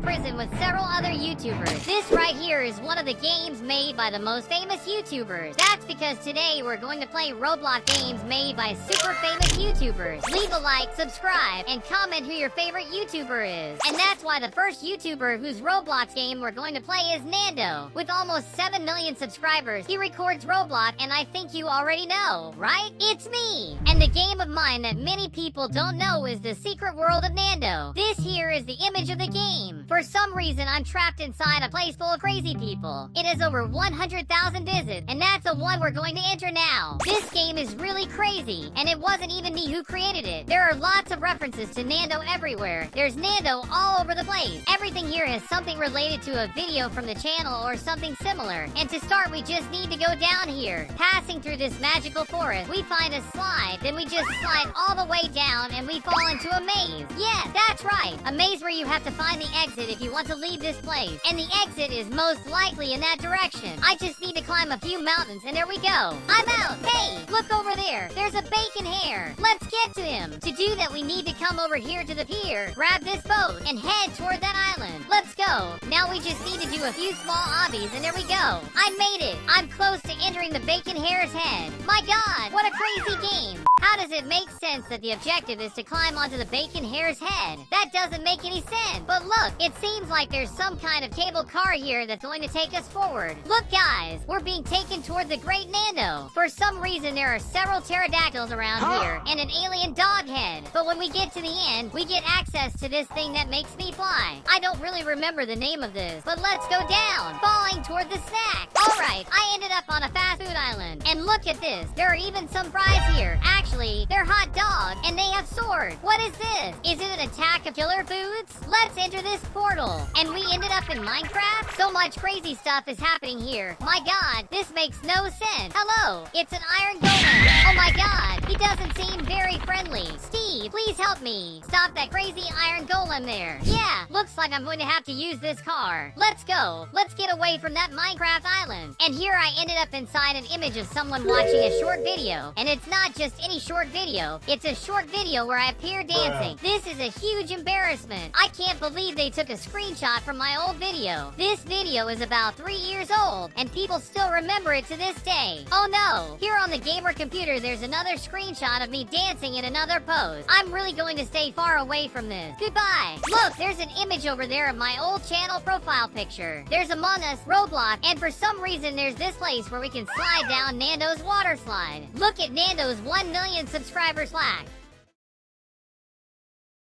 prison with several other YouTubers. This right here is one of the games made by the most famous YouTubers. That's because today we're going to play Roblox games made by super famous YouTubers. Leave a like, subscribe, and comment who your favorite YouTuber is. And that's why the first YouTuber whose Roblox game we're going to play is Nando. With almost 7 million subscribers, he records Roblox, and I think you already know, right? It's me! And the game of mine that many people don't know is the secret world of Nando. This here is the image of the game. For some reason, I'm trapped inside a place full of crazy people. It has over 100,000 visits, and that's the one we're going to enter now. This game is really crazy, and it wasn't even me who created it. There are lots of references to Nando everywhere. There's Nando all over the place. Everything here has something related to a video from the channel or something similar. And to start, we just need to go down here. Passing through this magical forest, we find a slide, then we just slide all the way down and we fall into a maze. Yes, that's right. A maze where you have to find the exit if you want to leave this place. And the exit is most likely in that direction. I just need to climb a few mountains and there we go. I'm out. Hey, look over there. There's a bacon hare. Let's get to him. To do that, we need to come over here to the pier, grab this boat, and head toward that island. Let's go. Now we just need to do a few small obbies and there we go. I made it. I'm close to entering the bacon hare's head. My God, what a crazy game. How does it make sense that the objective is to climb onto the bacon hare's head? That doesn't make any sense. But look, it seems like there's some kind of cable car here that's going to take us forward. Look guys, we're being taken toward the Great Nando. For some reason, there are several pterodactyls around here and an alien dog head. But when we get to the end, we get access to this thing that makes me fly. I don't really remember the name of this, but let's go down, falling toward the snack. All right, I ended up on a fast food island. And look at this, there are even some fries here. Actually, they're hot dogs, and they have swords. What is this? Is it an attack of killer foods? Let's enter this portal. And we ended up in Minecraft? So much crazy stuff is happening here. My God, this makes no sense. Hello, it's an iron golem. Oh my God, he doesn't seem very friendly. Steve, please help me. Stop that crazy iron golem there. Yeah, looks like I'm going to have to use this car. Let's go. Let's get away from that Minecraft island. And here I ended up inside an image of someone watching a short video. And it's not just any short video. It's a short video where I appear dancing. This is a huge embarrassment. I can't believe they took a screenshot from my old video. This video is about 3 years old, and people still remember it to this day. Oh no! Here on the gamer computer, there's another screenshot of me dancing in another pose. I'm really going to stay far away from this. Goodbye! Look, there's an image over there of my old channel profile picture. There's Among Us, Roblox, and for some reason, there's this place where we can slide down Nando's water slide. Look at Nando's 1 million subscribers slack.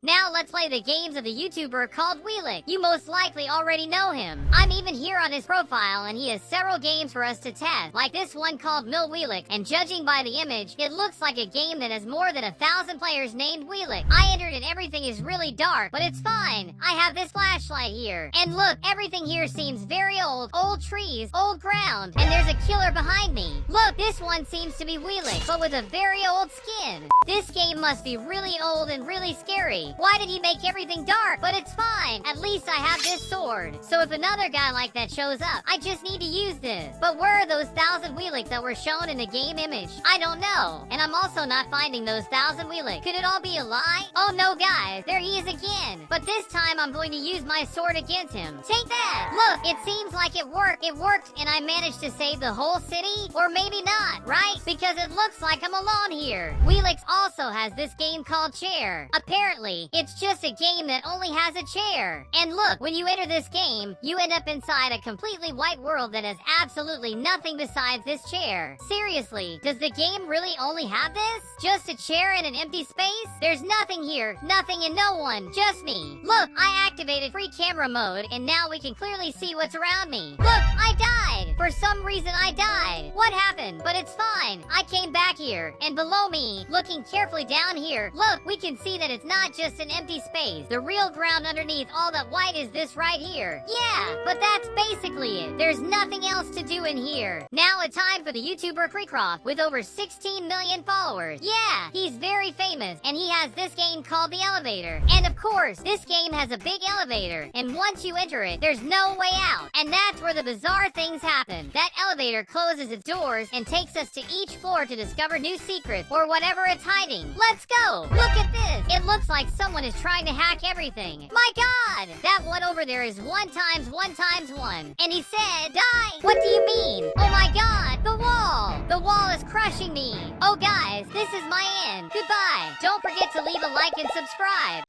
Now let's play the games of the YouTuber called Wheelick. You most likely already know him. I'm even here on his profile and he has several games for us to test, like this one called Wheelick, and judging by the image, it looks like a game that has more than 1,000 players named Wheelick. I entered and everything is really dark, but it's fine. I have this flashlight here. And look, everything here seems very old. Old trees, old ground, and there's a killer behind me. Look, this one seems to be Wheelick, but with a very old skin. This game must be really old and really scary. Why did he make everything dark? But it's fine. At least I have this sword. So if another guy like that shows up, I just need to use this. But where are those 1,000 Wheelicks that were shown in the game image? I don't know. And I'm also not finding those 1,000 Wheelicks. Could it all be a lie? Oh no, guys. There he is again. But this time I'm going to use my sword against him. Take that! Look, it seems like it worked. It worked and I managed to save the whole city? Or maybe not, right? Because it looks like I'm alone here. Wheelicks also has this game called Chair. Apparently, it's just a game that only has a chair. And look, when you enter this game, you end up inside a completely white world that has absolutely nothing besides this chair. Seriously, does the game really only have this? Just a chair in an empty space? There's nothing here, nothing and no one, just me. Look, I activated free camera mode and now we can clearly see what's around me. Look, I died! For some reason I died. What happened? But it's fine. I came back here. And below me, looking carefully down here, look, we can see that it's not just an empty space. The real ground underneath all that white is this right here. Yeah, but that's basically it. There's nothing else to do in here. Now it's time for the YouTuber KreekCraft with over 16 million followers. Yeah, he's very famous and he has this game called The Elevator. And of course, this game has a big elevator. And once you enter it, there's no way out. And that's where the bizarre things happen. That elevator closes its doors and takes us to each floor to discover new secrets or whatever it's hiding. Let's go! Look at this! It looks like someone is trying to hack everything. My god! That one over there is 1 times 1 times 1. And he said, die! What do you mean? Oh my god, the wall! The wall is crushing me. Oh guys, this is my end. Goodbye. Don't forget to leave a like and subscribe.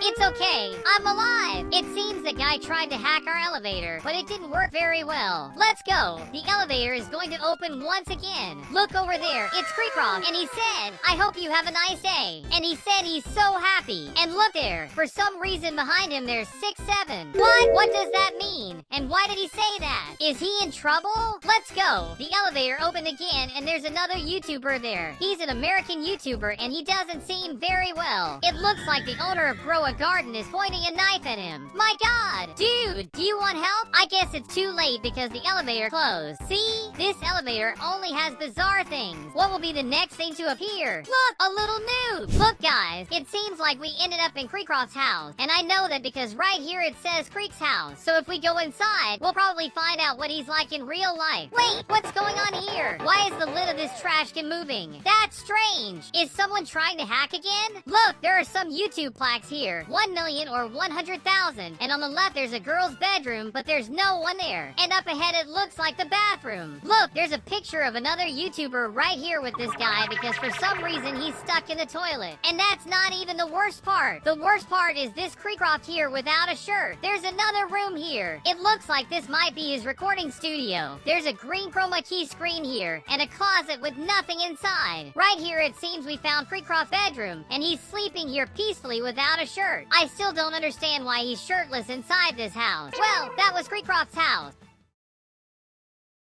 It's okay, I'm alive! It seems the guy tried to hack our elevator, but it didn't work very well. Let's go! The elevator is going to open once again. Look over there, it's KreekCraft, and he said, I hope you have a nice day. And he said he's so happy. And look there, for some reason behind him there's 6-7. What does that mean? And why did he say that? Is he in trouble? Let's go! The elevator opened again, and there's another YouTuber there. He's an American YouTuber, and he doesn't seem very well. It looks like the owner of Grow a Garden is pointing a knife at him. My god! Dude, do you want help? I guess it's too late because the elevator closed. See? This elevator only has bizarre things. What will be the next thing to appear? Look! A little noob! Look guys, it seems like we ended up in KreekCraft's house. And I know that because right here it says Kreek's house. So if we go inside, we'll probably find out what he's like in real life. Wait, what's going on here? Why is the lid of this trash can moving? That's strange. Is someone trying to hack again? Look, there are some YouTube plaques here. 1 million or 100,000. And on the left there's a girl's bedroom, but there's no one there. And up ahead it looks like the bathroom. Look, there's a picture of another YouTuber right here with this guy because for some reason he's stuck in the toilet. And that's not even the worst part. The worst part is this KreekCraft here without a shirt. There's another room here. It looks like this might be his recording studio. There's a green chroma key screen here and a closet with nothing inside. Right here it seems we found KreekCraft's bedroom and he's sleeping here peacefully without a shirt. I still don't understand why he's shirtless inside this house. Well, that was KreekCraft's house.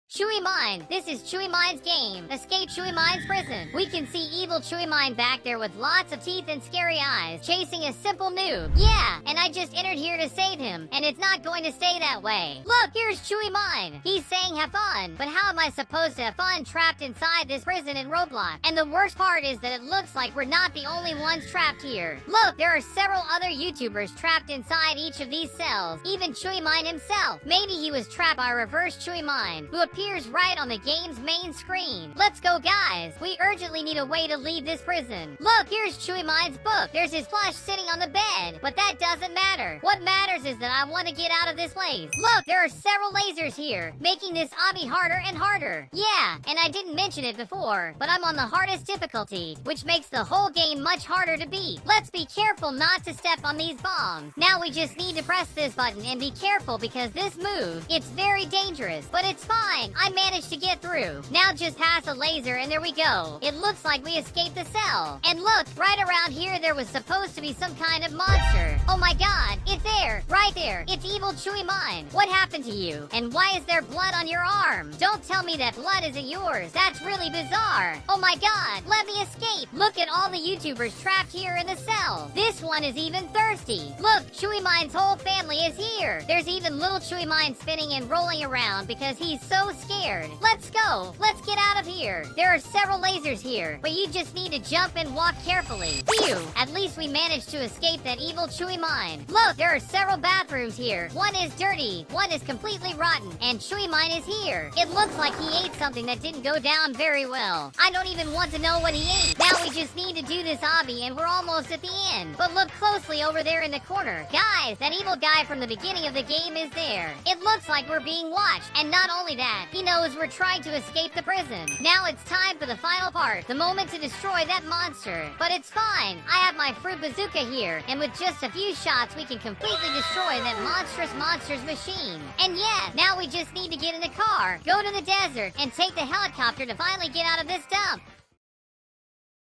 CheyMine. This is CheyMine's game. Escape CheyMine's prison. We can see evil CheyMine back there with lots of teeth and scary eyes, chasing a simple noob. Yeah, and I just entered here to save him, and it's not going to stay that way. Look, here's CheyMine. He's saying have fun, but how am I supposed to have fun trapped inside this prison in Roblox? And the worst part is that it looks like we're not the only ones trapped here. Look, there are several other YouTubers trapped inside each of these cells, even CheyMine himself. Maybe he was trapped by reverse CheyMine, who appears right on the game's main screen. Let's go, guys. We urgently need a way to leave this prison. Look, here's CheyMine's book. There's his plush sitting on the bed, but that doesn't matter. What matters is that I want to get out of this place. Look, there are several lasers here, making this obby harder and harder. Yeah, and I didn't mention it before, but I'm on the hardest difficulty, which makes the whole game much harder to beat. Let's be careful not to step on these bombs. Now we just need to press this button and be careful because this move, it's very dangerous, but it's fine. I managed to get through. Now just pass a laser and there we go. It looks like we escaped the cell. And look, right around here there was supposed to be some kind of monster. Oh my god, it's there, right there. It's evil CheyMine. What happened to you? And why is there blood on your arm? Don't tell me that blood isn't yours. That's really bizarre. Oh my god, let me escape. Look at all the YouTubers trapped here in the cell. This one is even thirsty. Look, CheyMine's whole family is here. There's even little CheyMine spinning and rolling around because he's so scared. Let's go. Let's get out of here. There are several lasers here, but you just need to jump and walk carefully. Phew, at least we managed to escape that evil CheyMine. Look, there are several bathrooms here. One is dirty, one is completely rotten, and CheyMine is here. It looks like he ate something that didn't go down very well. I don't even want to know what he ate. Now we just need to do this obby and we're almost at the end. But look closely over there in the corner. Guys, that evil guy from the beginning of the game is there. It looks like we're being watched, and not only that, he knows we're trying to escape the prison. Now it's time for the final part, the moment to destroy that monster. But it's fine. I have my fruit bazooka here, and with just a few shots, we can completely destroy that monster's machine. And yeah, now we just need to get in a car, go to the desert, and take the helicopter to finally get out of this dump.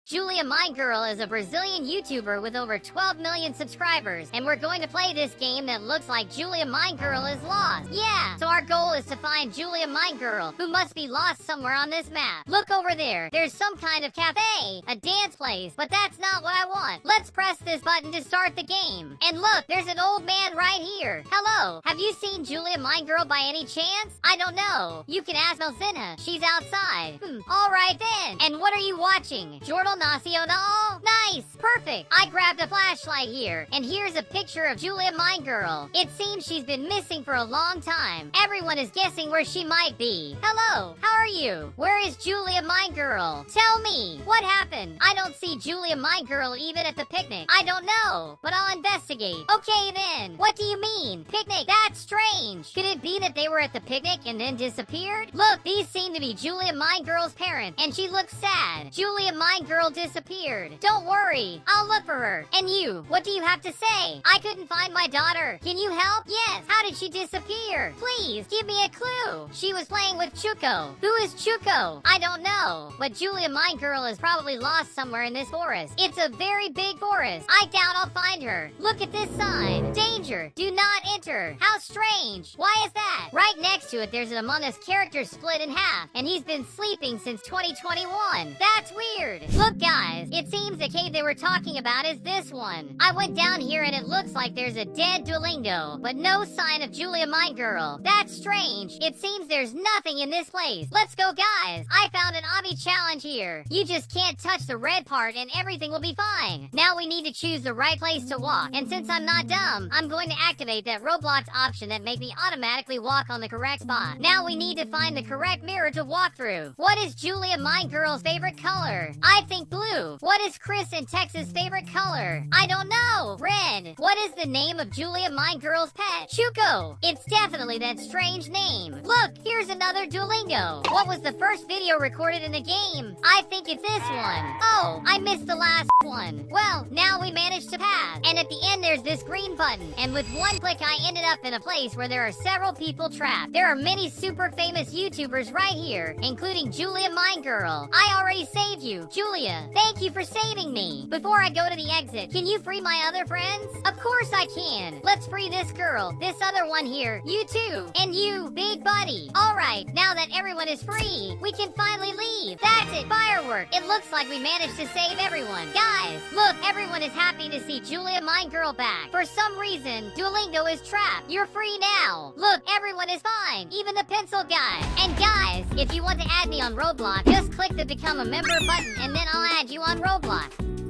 MineGirl is a Brazilian YouTuber with over 12 million subscribers, and we're going to play this game that looks like MineGirl is lost. Yeah, so our goal is to find MineGirl, who must be lost somewhere on this map. Look over there. There's some kind of cafe, a dance place, but that's not what I want. Let's press this button to start the game. And look, there's an old man right here. Hello, have you seen MineGirl by any chance? I don't know. You can ask Melzinha. She's outside. All right then. And what are you watching? Jordan Nacional. Nice, perfect. I grabbed a flashlight here, and here's a picture of Julia MineGirl. It seems she's been missing for a long time. Everyone is guessing where she might be. Hello, how are you? Where is Julia MineGirl? Tell me, what happened? I don't see Julia MineGirl even at the picnic. I don't know, but I'll investigate. Okay then, what do you mean? Picnic? That's strange. Could it be that they were at the picnic and then disappeared? Look, these seem to be Julia MineGirl's parents, and she looks sad. Julia MineGirl disappeared. Don't worry, I'll look for her. And you, what do you have to say? I couldn't find my daughter. Can you help? Yes. How did she disappear? Please, give me a clue. She was playing with Chuko. Who is Chuko? I don't know, but Julia MineGirl is probably lost somewhere in this forest. It's a very big forest. I doubt I'll find her. Look at this sign. Danger. Do not enter. How strange. Why is that? Right next to it, there's an Among Us character split in half, and he's been sleeping since 2021. That's weird. Look, guys, it seems the cave they were talking about is this one. I went down here and it looks like there's a dead Duolingo, but no sign of Julia MineGirl. That's strange. It seems there's nothing in this place. Let's go, guys. I found an obby challenge here. You just can't touch the red part and everything will be fine. Now we need to choose the right place to walk, and since I'm not dumb, I'm going to activate that Roblox option that makes me automatically walk on the correct spot. Now we need to find the correct mirror to walk through. What is Julia MineGirl's favorite color? I think blue. What is Chris and Tex's favorite color? I don't know. Red. What is the name of Julia MineGirl's pet? Chuko. It's definitely that strange name. Look, here's another Duolingo. What was the first video recorded in the game? I think it's this one. Oh, I missed the last one. Well, now we managed to pass. And at the end, there's this green button. And with one click, I ended up in a place where there are several people trapped. There are many super famous YouTubers right here, including Julia MineGirl. I already saved you. Julia, thank you for saving me. Before I go to the exit, can you free my other friends? Of course I can. Let's free this girl, this other one here, you too, and you, big buddy. All right, now that everyone is free, we can finally leave. That's it, firework. It looks like we managed to save everyone. Guys, look, everyone is happy to see Julia MineGirl back. For some reason, Duolingo is trapped. You're free now. Look, everyone is fine, even the pencil guy. And guys, if you want to add me on Roblox, just click the Become a Member button and then I'll add you on Roblox.